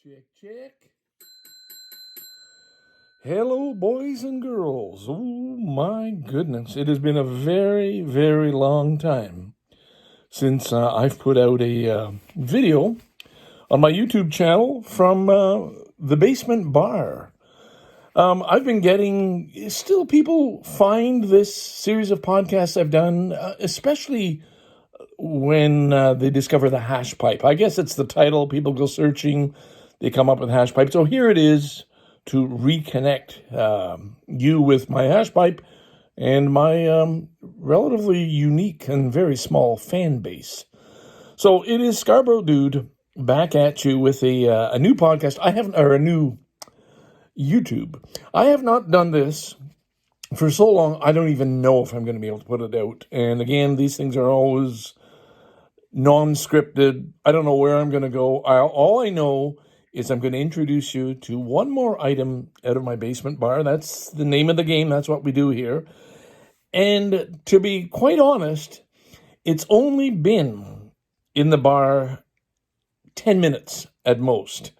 Check. Hello, boys and girls. Oh, my goodness. It has been a very, very long time since I've put out a video on my YouTube channel from the basement bar. I've been getting, still people find this series of podcasts I've done, especially when they discover the hash pipe. I guess it's the title. People go searching, they come up with hash pipe. So here it is to reconnect you with my hash pipe and my relatively unique and very small fan base. So it is Scarborough Dude back at you with a new podcast. A new YouTube. I have not done this for so long, I don't even know if I'm going to be able to put it out. And again, these things are always non-scripted. I don't know where I'm going to go. All I know is I'm going to introduce you to one more item out of my basement bar. That's the name of the game. That's what we do here. And to be quite honest, it's only been in the bar 10 minutes at most.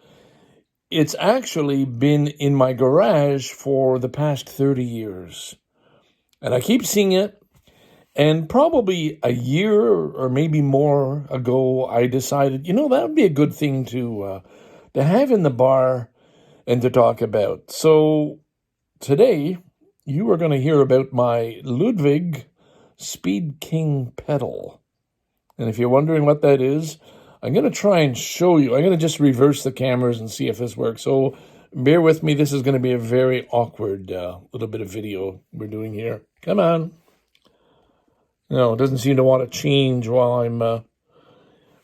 It's actually been in my garage for the past 30 years. And I keep seeing it. And probably a year or maybe more ago, I decided, that would be a good thing to have in the bar and to talk about. So today, you are going to hear about my Ludwig Speed King pedal. And if you're wondering what that is, I'm going to try and show you. I'm going to just reverse the cameras and see if this works. So bear with me. This is going to be a very awkward little bit of video we're doing here. Come on. No, it doesn't seem to want to change while I'm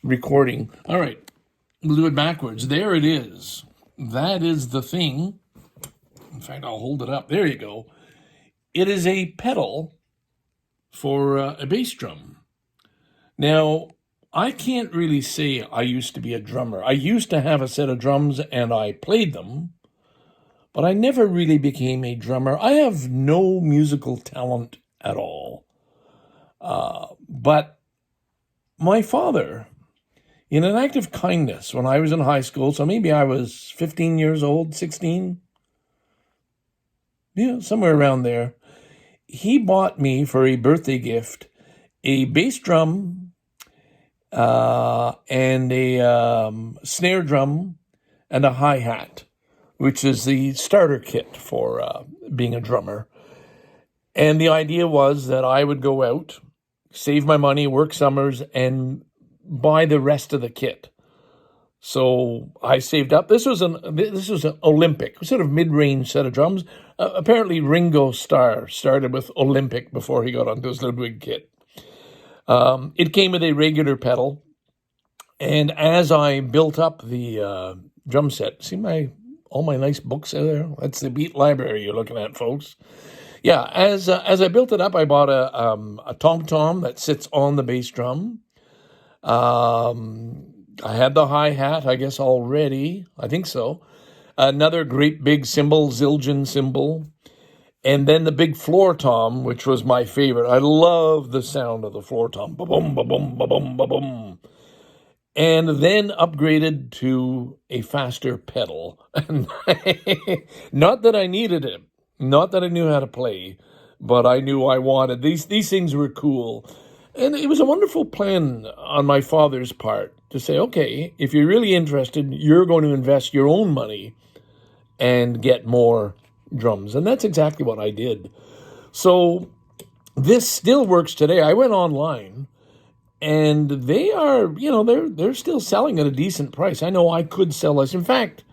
recording. All right. We'll do it backwards. There it is. That is the thing. In fact, I'll hold it up. There you go. It is a pedal for a bass drum. Now, I can't really say I used to be a drummer. I used to have a set of drums and I played them, but I never really became a drummer. I have no musical talent at all. But my father, in an act of kindness, when I was in high school, so maybe I was 15 years old, 16, somewhere around there, he bought me for a birthday gift a bass drum and a snare drum and a hi-hat, which is the starter kit for being a drummer. And the idea was that I would go out, save my money, work summers, and buy the rest of the kit. So I saved up. This was an Olympic, sort of mid-range set of drums. Apparently Ringo Starr started with Olympic before he got onto his Ludwig kit. It came with a regular pedal. And as I built up the drum set, see all my nice books out there? That's the Beat Library you're looking at, folks. Yeah, as I built it up, I bought a tom-tom that sits on the bass drum. I had the hi-hat, I guess, already. I think so. Another great big cymbal, Zildjian cymbal. And then the big floor tom, which was my favorite. I love the sound of the floor tom. Ba-boom, ba-boom, ba-boom, ba-boom. And then upgraded to a faster pedal. Not that I needed it. Not that I knew how to play, but I knew I wanted. These things were cool. And it was a wonderful plan on my father's part to say, okay, if you're really interested, you're going to invest your own money and get more drums. And that's exactly what I did. So this still works today. I went online and they are, they're still selling at a decent price. I know I could sell this. In fact,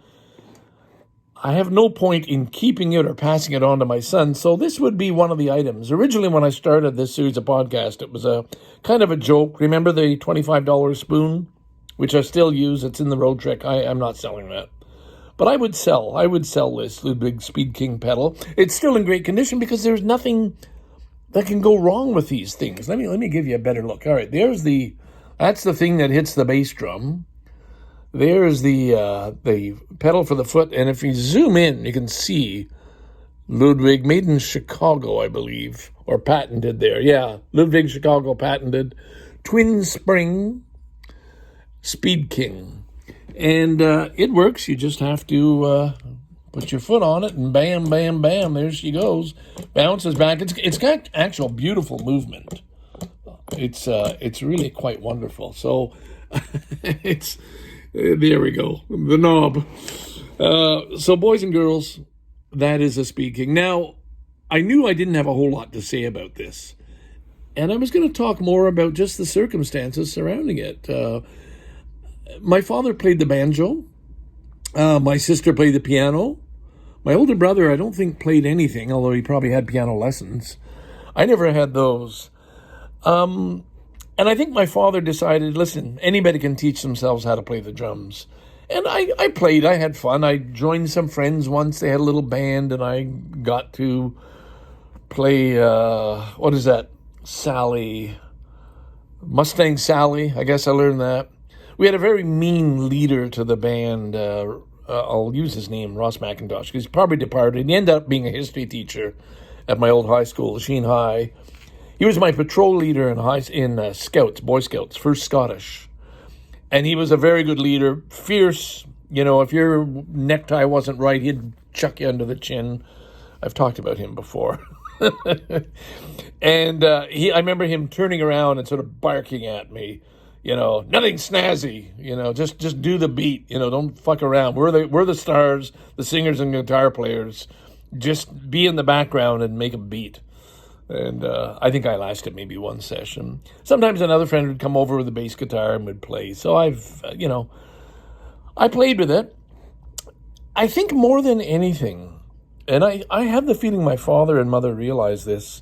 I have no point in keeping it or passing it on to my son, so this would be one of the items. Originally, when I started this series of podcasts, it was a kind of a joke. Remember the $25 spoon, which I still use? It's in the road trick. I'm not selling that. But I would sell this Ludwig Speed King pedal. It's still in great condition because there's nothing that can go wrong with these things. Let me give you a better look. All right, that's the thing that hits the bass drum. There's the pedal for the foot, and if you zoom in, you can see Ludwig, made in Chicago, I believe, or patented there. Yeah, Ludwig, Chicago, patented. Twin spring Speed King. And it works. You just have to put your foot on it, and bam, bam, bam, there she goes. Bounces back. It's got actual beautiful movement. It's really quite wonderful. So it's there we go. The knob. So boys and girls, that is a Speed King. Now, I knew I didn't have a whole lot to say about this, and I was going to talk more about just the circumstances surrounding it. My father played the banjo. My sister played the piano. My older brother, I don't think, played anything, although he probably had piano lessons. I never had those. And I think my father decided, listen, anybody can teach themselves how to play the drums. And I played. I had fun. I joined some friends once. They had a little band, and I got to play, what is that? Sally. Mustang Sally. I guess I learned that. We had a very mean leader to the band. I'll use his name, Ross McIntosh, because he's probably departed. He ended up being a history teacher at my old high school, Sheen High. He was my patrol leader in Scouts, Boy Scouts, 1st Scottish. And he was a very good leader, fierce. You know, if your necktie wasn't right, he'd chuck you under the chin. I've talked about him before. And I remember him turning around and sort of barking at me. You know, nothing snazzy. You know, just do the beat. You know, don't fuck around. We're the stars, the singers and guitar players. Just be in the background and make a beat. And I think I lasted maybe one session. Sometimes another friend would come over with a bass guitar and would play. So I played with it. I think more than anything, and I have the feeling my father and mother realized this,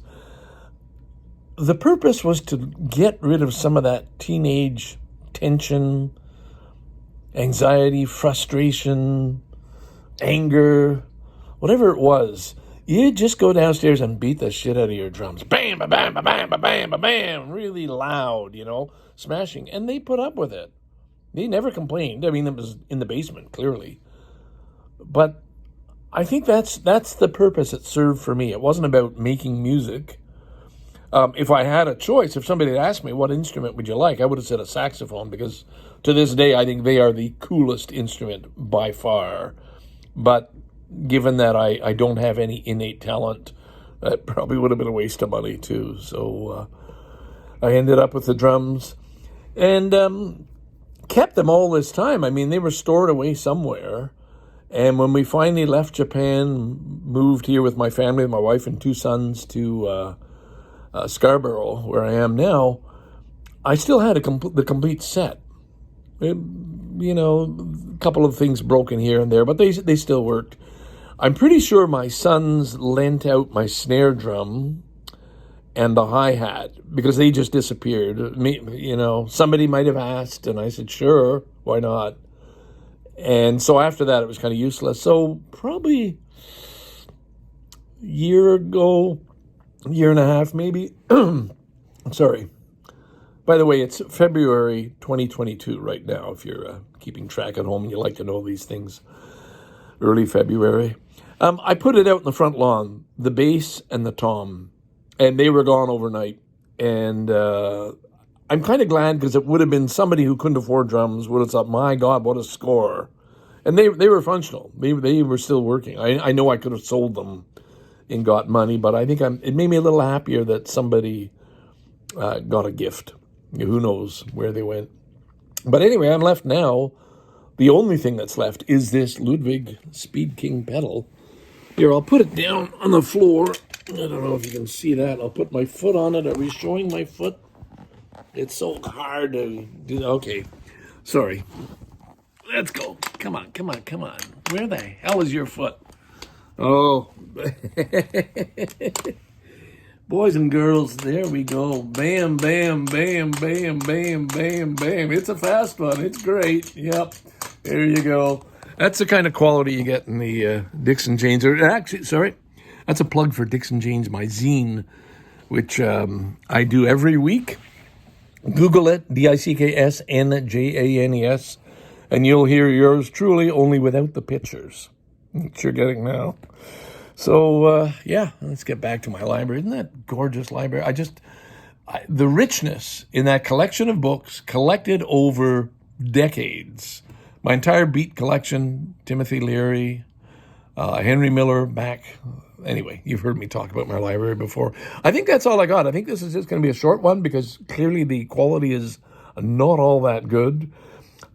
the purpose was to get rid of some of that teenage tension, anxiety, frustration, anger, whatever it was. You just go downstairs and beat the shit out of your drums. Bam, ba, bam, ba, bam, ba, bam, ba, bam. Really loud, smashing. And they put up with it. They never complained. I mean, it was in the basement, clearly. But I think that's the purpose it served for me. It wasn't about making music. If I had a choice, if somebody had asked me, what instrument would you like? I would have said a saxophone, because to this day, I think they are the coolest instrument by far. But given that I don't have any innate talent, that probably would have been a waste of money too. So I ended up with the drums and kept them all this time. I mean, they were stored away somewhere. And when we finally left Japan, moved here with my family, my wife and 2 sons to Scarborough, where I am now, I still had the complete set. A couple of things broken here and there, but they still worked. I'm pretty sure my sons lent out my snare drum and the hi-hat because they just disappeared. Somebody might have asked, and I said, sure, why not? And so after that, it was kind of useless. So probably a year ago, year and a half maybe. Sorry. By the way, it's February 2022 right now, if you're keeping track at home and you like to know these things. Early February. I put it out in the front lawn, the bass and the tom, and they were gone overnight. And I'm kind of glad, because it would have been somebody who couldn't afford drums would have thought, my God, what a score. And they were functional. They were still working. I know I could have sold them and got money, but I think it made me a little happier that somebody got a gift. Who knows where they went. But anyway, I'm left now. The only thing that's left is this Ludwig Speed King pedal. Here, I'll put it down on the floor. I don't know if you can see that. I'll put my foot on it. Are we showing my foot? It's so hard to do. Okay, sorry. Let's go. Come on. Where the hell is your foot? Oh. Boys and girls, there we go. Bam, bam, bam, bam, bam, bam, bam. It's a fast one. It's great. Yep. There you go. That's the kind of quality you get in the Dixon Janes. Actually, that's a plug for Dixon Janes, my zine, which I do every week. Google it, DICKSNJANES, and you'll hear yours truly, only without the pictures that you're getting now. So, let's get back to my library. Isn't that gorgeous library? The richness in that collection of books collected over decades. my entire beat collection, Timothy Leary, Henry Miller back. Anyway, you've heard me talk about my library before. I think that's all I got. I think this is just going to be a short one because clearly the quality is not all that good.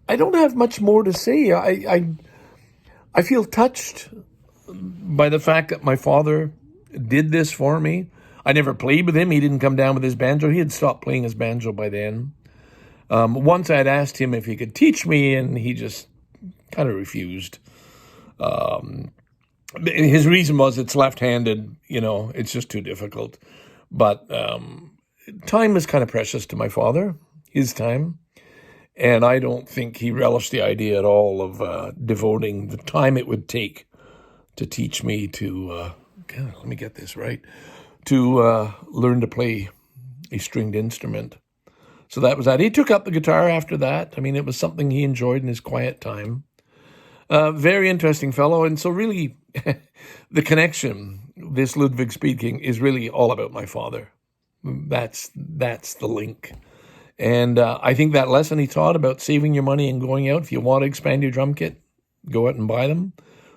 I don't have much more to say. I feel touched by the fact that my father did this for me. I never played with him. He didn't come down with his banjo. He had stopped playing his banjo by then. Once I had asked him if he could teach me, and he just kind of refused. His reason was it's left-handed, it's just too difficult. But time is kind of precious to my father, his time. And I don't think he relished the idea at all of devoting the time it would take to teach me to, let me get this right, to learn to play a stringed instrument. So that was that. He took up the guitar after that. I mean, it was something he enjoyed in his quiet time. Very interesting fellow. And so really, the connection, this Ludwig speaking, is really all about my father. That's the link. And I think that lesson he taught about saving your money and going out, if you want to expand your drum kit, go out and buy them.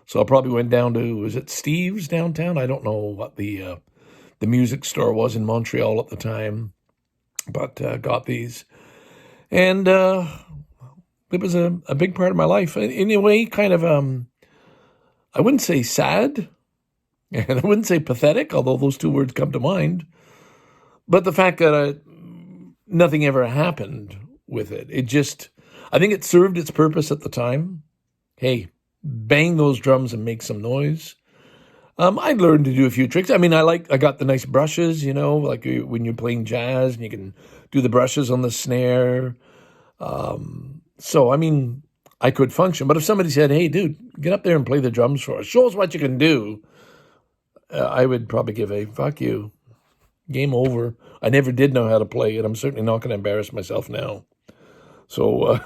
So I probably went down to, was it Steve's downtown? I don't know what the music store was in Montreal at the time, but got these. And it was a big part of my life. In a way, kind of, I wouldn't say sad, and I wouldn't say pathetic, although those two words come to mind. But the fact that nothing ever happened with it. I think it served its purpose at the time. Hey, bang those drums and make some noise. I learned to do a few tricks. I mean, I got the nice brushes, like when you're playing jazz and you can do the brushes on the snare. So, I mean, I could function. But if somebody said, hey, dude, get up there and play the drums for us, show us what you can do, I would probably give a fuck you. Game over. I never did know how to play it. I'm certainly not going to embarrass myself now. So,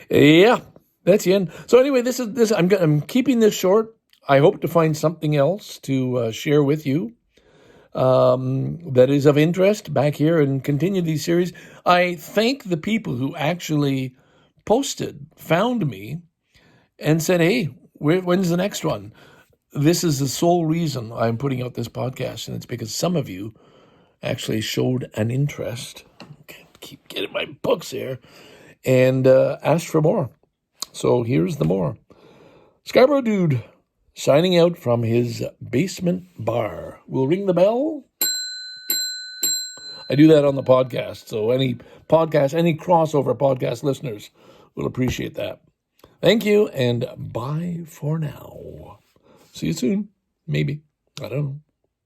yeah, that's the end. So anyway, this. I'm keeping this short. I hope to find something else to share with you that is of interest back here and continue these series. I thank the people who actually found me, and said, hey, when's the next one? This is the sole reason I'm putting out this podcast, and it's because some of you actually showed an interest. Keep getting my books here, and asked for more. So here's the more. Scarborough Dude, signing out from his basement bar. We'll ring the bell. I do that on the podcast, so any crossover podcast listeners will appreciate that. Thank you, and bye for now. See you soon. Maybe. I don't know.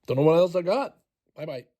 Don't know what else I got. Bye-bye.